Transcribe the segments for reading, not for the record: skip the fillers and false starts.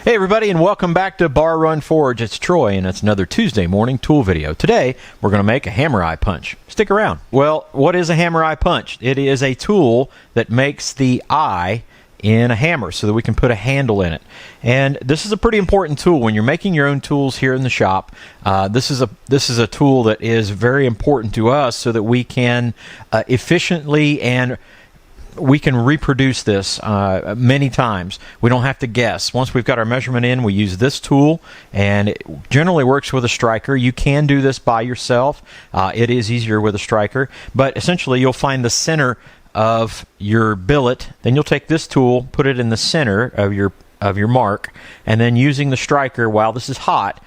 Hey everybody, and welcome back to Bar Run Forge. It's Troy, and it's another Tuesday morning tool video. Today, we're going to make a hammer eye punch. Stick around. Well, what is a hammer eye punch? It is a tool that makes the eye in a hammer so that we can put a handle in it. And this is a pretty important tool when you're making your own tools here in the shop. This is a tool that is very important to us so that we can efficiently and we can reproduce this many times. We don't have to guess. Once we've got our measurement in, we use this tool, and it generally works with a striker. You can do this by yourself. It is easier with a striker, but essentially you'll find the center of your billet. Then you'll take this tool, put it in the center of your mark, and then using the striker while this is hot,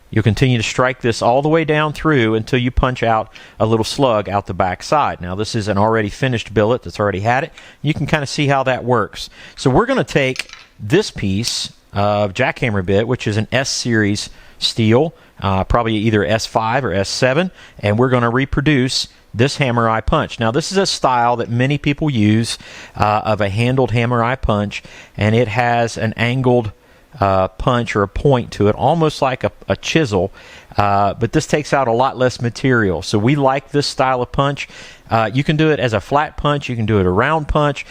you'll continue to strike this all the way down through until you punch out a little slug out the back side. Now this is an already finished billet that's already had it. You can kind of see how that works. So we're going to take this piece of jackhammer bit, which is an S series steel, probably either S5 or S7, and we're going to reproduce this hammer eye punch. Now this is a style that many people use of a handled hammer eye punch, and it has an angled punch or a point to it, almost like a chisel, but this takes out a lot less material. So we like this style of punch. You can do it as a flat punch, you can do it a round punch,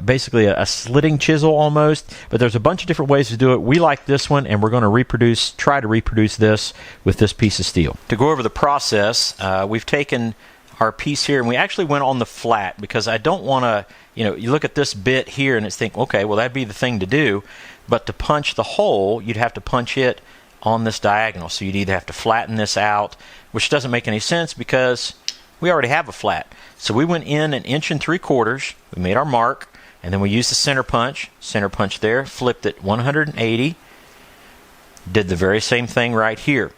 basically a slitting chisel almost, but there's a bunch of different ways to do it. We like this one, and we're going to try to reproduce this with this piece of steel. To go over the process, we've taken our piece here, and we actually went on the flat because I don't want to, you look at this bit here and it's think, okay, well that'd be the thing to do. But to punch the hole, you'd have to punch it on this diagonal. So you'd either have to flatten this out, which doesn't make any sense because we already have a flat. So we went in 1 3/4. We made our mark, and then we used the center punch there, flipped it 180, did the very same thing right here.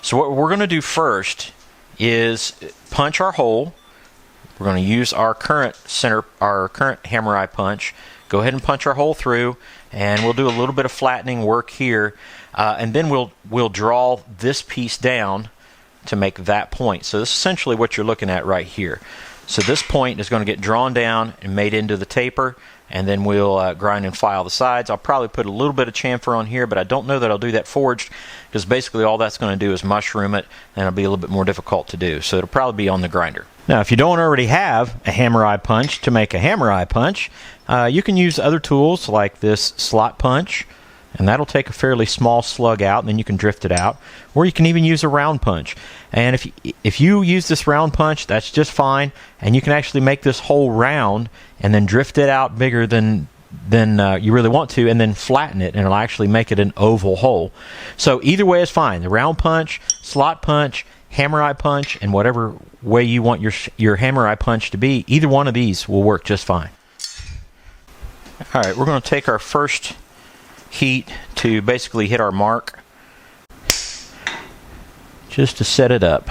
So what we're going to do first is punch our hole. We're going to use our current hammer eye punch. Go ahead and punch our hole through, and we'll do a little bit of flattening work here, and then we'll draw this piece down to make that point. So this is essentially what you're looking at right here. So this point is going to get drawn down and made into the taper, and then we'll grind and file the sides. I'll probably put a little bit of chamfer on here, but I don't know that I'll do that forged because basically all that's going to do is mushroom it, and it'll be a little bit more difficult to do. So it'll probably be on the grinder. Now, if you don't already have a hammer eye punch to make a hammer eye punch, you can use other tools like this slot punch, and that'll take a fairly small slug out, and then you can drift it out. Or you can even use a round punch. And if you use this round punch, that's just fine, and you can actually make this hole round and then drift it out bigger than you really want to, and then flatten it, and it'll actually make it an oval hole. So either way is fine. The round punch, slot punch, hammer eye punch, and whatever way you want your hammer eye punch to be, either one of these will work just fine. Alright, we're going to take our first heat to basically hit our mark, just to set it up.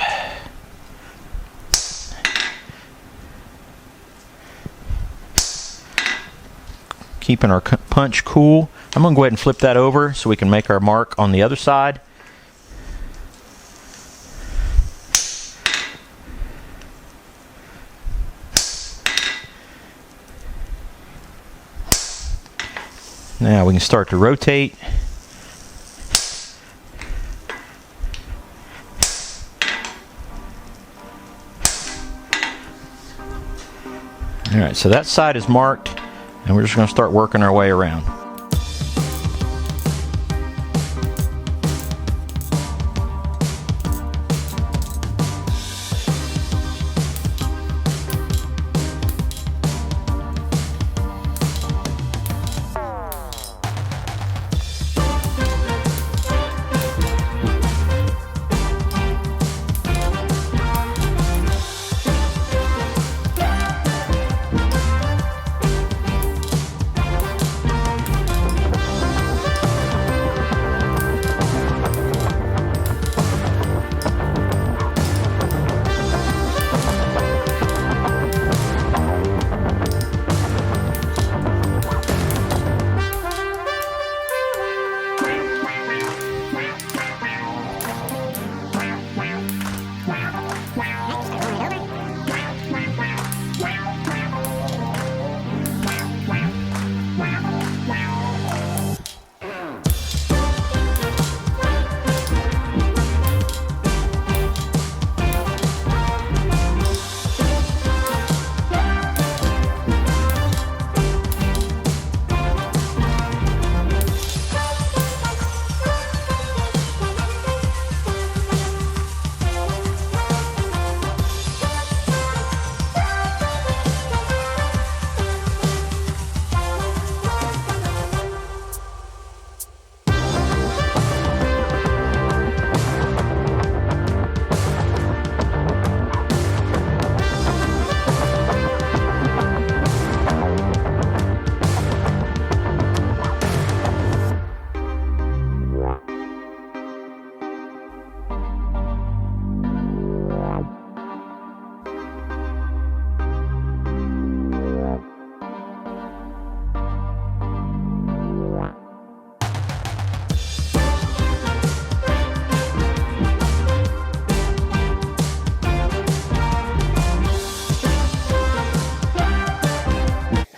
Keeping our punch cool. I'm going to go ahead and flip that over so we can make our mark on the other side. Now we can start to rotate. Alright, so that side is marked, and we're just going to start working our way around.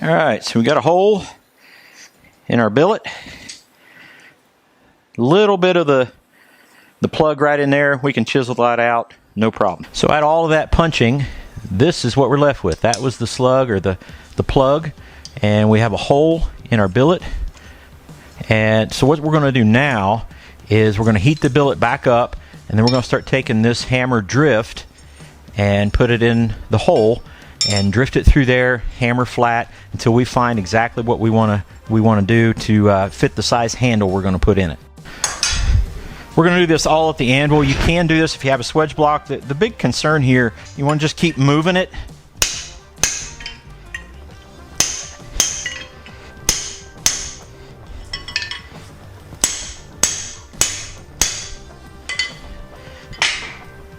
Alright, so we got a hole in our billet. Little bit of the plug right in there. We can chisel that out, no problem. So out of all of that punching, this is what we're left with. That was the slug, or the plug, and we have a hole in our billet. And so what we're going to do now is we're going to heat the billet back up, and then we're going to start taking this hammer drift and put it in the hole and drift it through there, hammer flat, until we find exactly what we want to do to fit the size handle we're going to put in it. We're going to do this all at the anvil. You can do this if you have a swedge block. The big concern here, you want to just keep moving it.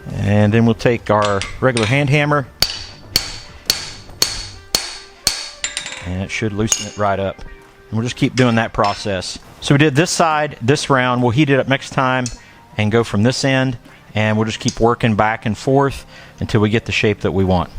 And then we'll take our regular hand hammer, and it should loosen it right up. And we'll just keep doing that process. So we did this side this round. We'll heat it up next time and go from this end, and we'll just keep working back and forth until we get the shape that we want.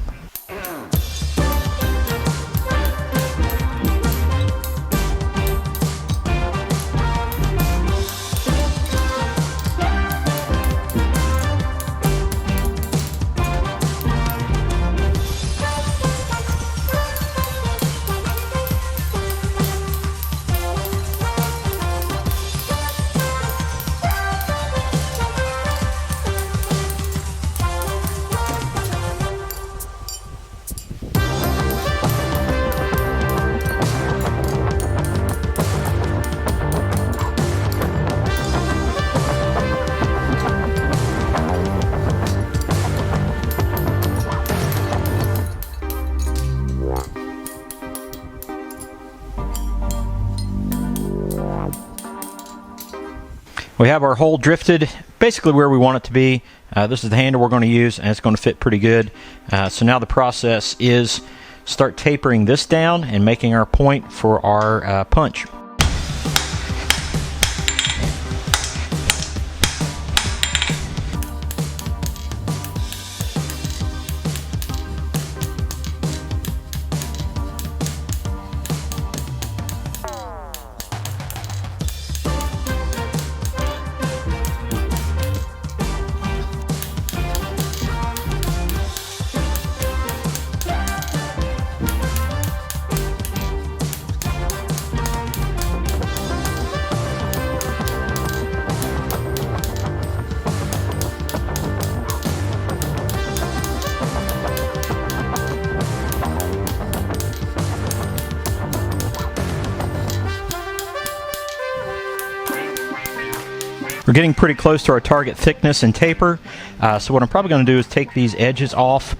We have our hole drifted basically where we want it to be. This is the handle we're going to use, and it's going to fit pretty good. So now the process is start tapering this down and making our point for our punch. We're getting pretty close to our target thickness and taper, so what I'm probably going to do is take these edges off,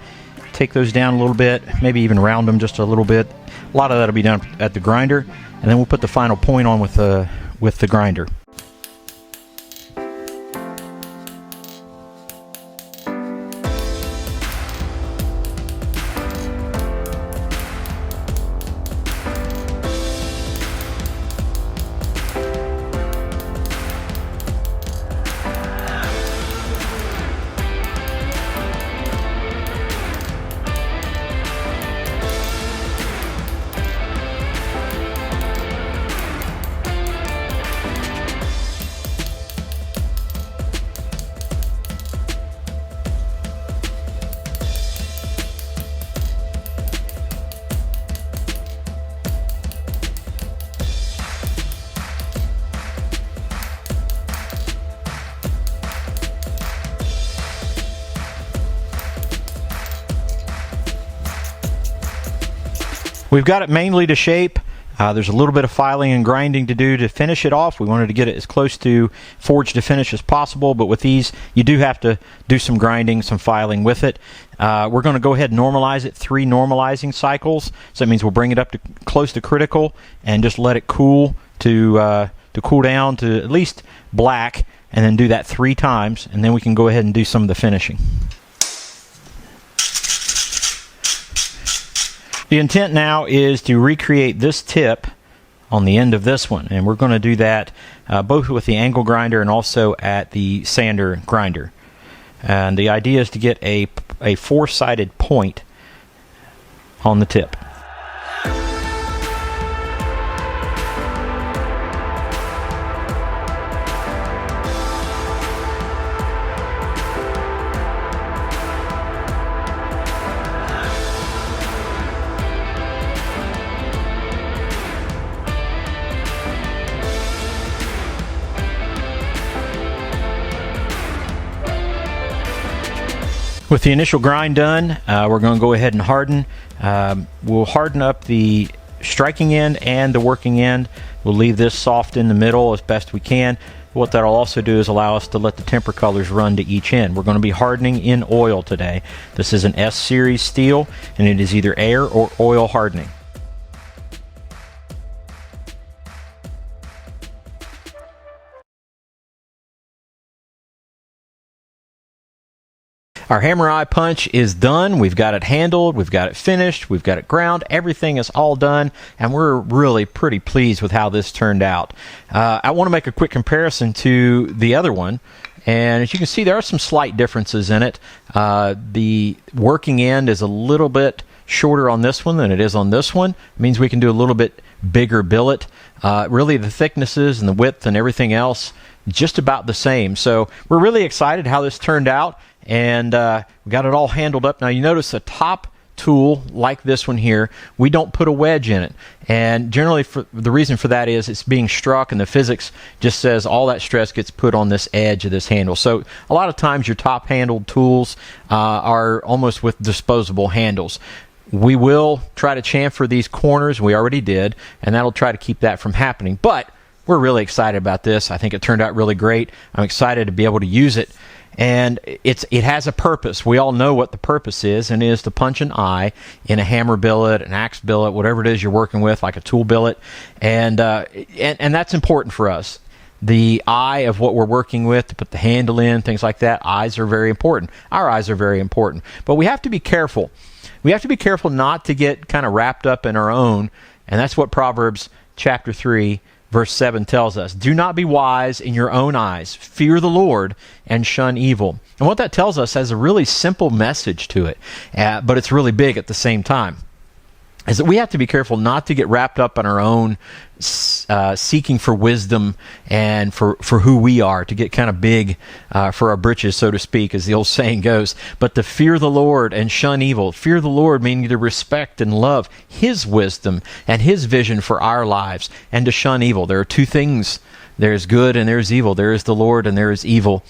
take those down a little bit, maybe even round them just a little bit. A lot of that will be done at the grinder, and then we'll put the final point on with the grinder. We've got it mainly to shape. There's a little bit of filing and grinding to do to finish it off. We wanted to get it as close to forge to finish as possible, but with these, you do have to do some grinding, some filing with it. We're going to go ahead and normalize it, 3 normalizing cycles. So that means we'll bring it up to close to critical and just let it cool to cool down to at least black, and then do that 3 times, and then we can go ahead and do some of the finishing. The intent now is to recreate this tip on the end of this one, and we're going to do that both with the angle grinder and also at the sander grinder. And the idea is to get a 4-sided point on the tip. With the initial grind done, we're going to go ahead and harden. We'll harden up the striking end and the working end. We'll leave this soft in the middle as best we can. What that'll also do is allow us to let the temper colors run to each end. We're going to be hardening in oil today. This is an S series steel, and it is either air or oil hardening. Our hammer eye punch is done. We've got it handled, we've got it finished, we've got it ground. Everything is all done, and we're really pretty pleased with how this turned out. I want to make a quick comparison to the other one, and as you can see, there are some slight differences in it. The working end is a little bit shorter on this one than it is on this one. It means we can do a little bit bigger billet. Really, the thicknesses and the width and everything else just about the same. So we're really excited how this turned out. And we got it all handled up. Now you notice a top tool like this one here, we don't put a wedge in it. And generally the reason for that is it's being struck, and the physics just says all that stress gets put on this edge of this handle. So a lot of times your top handled tools are almost with disposable handles. We will try to chamfer these corners, we already did, and that'll try to keep that from happening. But we're really excited about this. I think it turned out really great. I'm excited to be able to use it. And it has a purpose. We all know what the purpose is, and it is to punch an eye in a hammer billet, an axe billet, whatever it is you're working with, like a tool billet. And that's important for us. The eye of what we're working with, to put the handle in, things like that, eyes are very important. Our eyes are very important. But we have to be careful. We have to be careful not to get kind of wrapped up in our own, and that's what Proverbs chapter 3 Verse 7 tells us, "Do not be wise in your own eyes. Fear the Lord and shun evil." And what that tells us has a really simple message to it, but it's really big at the same time, is that we have to be careful not to get wrapped up in our own seeking for wisdom and for who we are, to get kind of big for our britches, so to speak, as the old saying goes, but to fear the Lord and shun evil. Fear the Lord meaning to respect and love His wisdom and His vision for our lives, and to shun evil. There are two things. There's good and there's evil. There is the Lord and there is evil.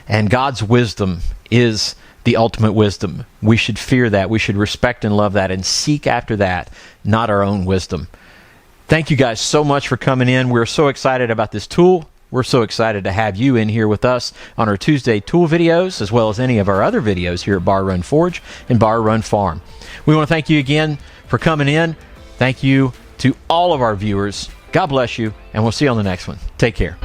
And God's wisdom is the ultimate wisdom. We should fear that. We should respect and love that and seek after that, not our own wisdom. Thank you guys so much for coming in. We're so excited about this tool. We're so excited to have you in here with us on our Tuesday tool videos, as well as any of our other videos here at Bar Run Forge and Bar Run Farm. We want to thank you again for coming in. Thank you to all of our viewers. God bless you, and we'll see you on the next one. Take care.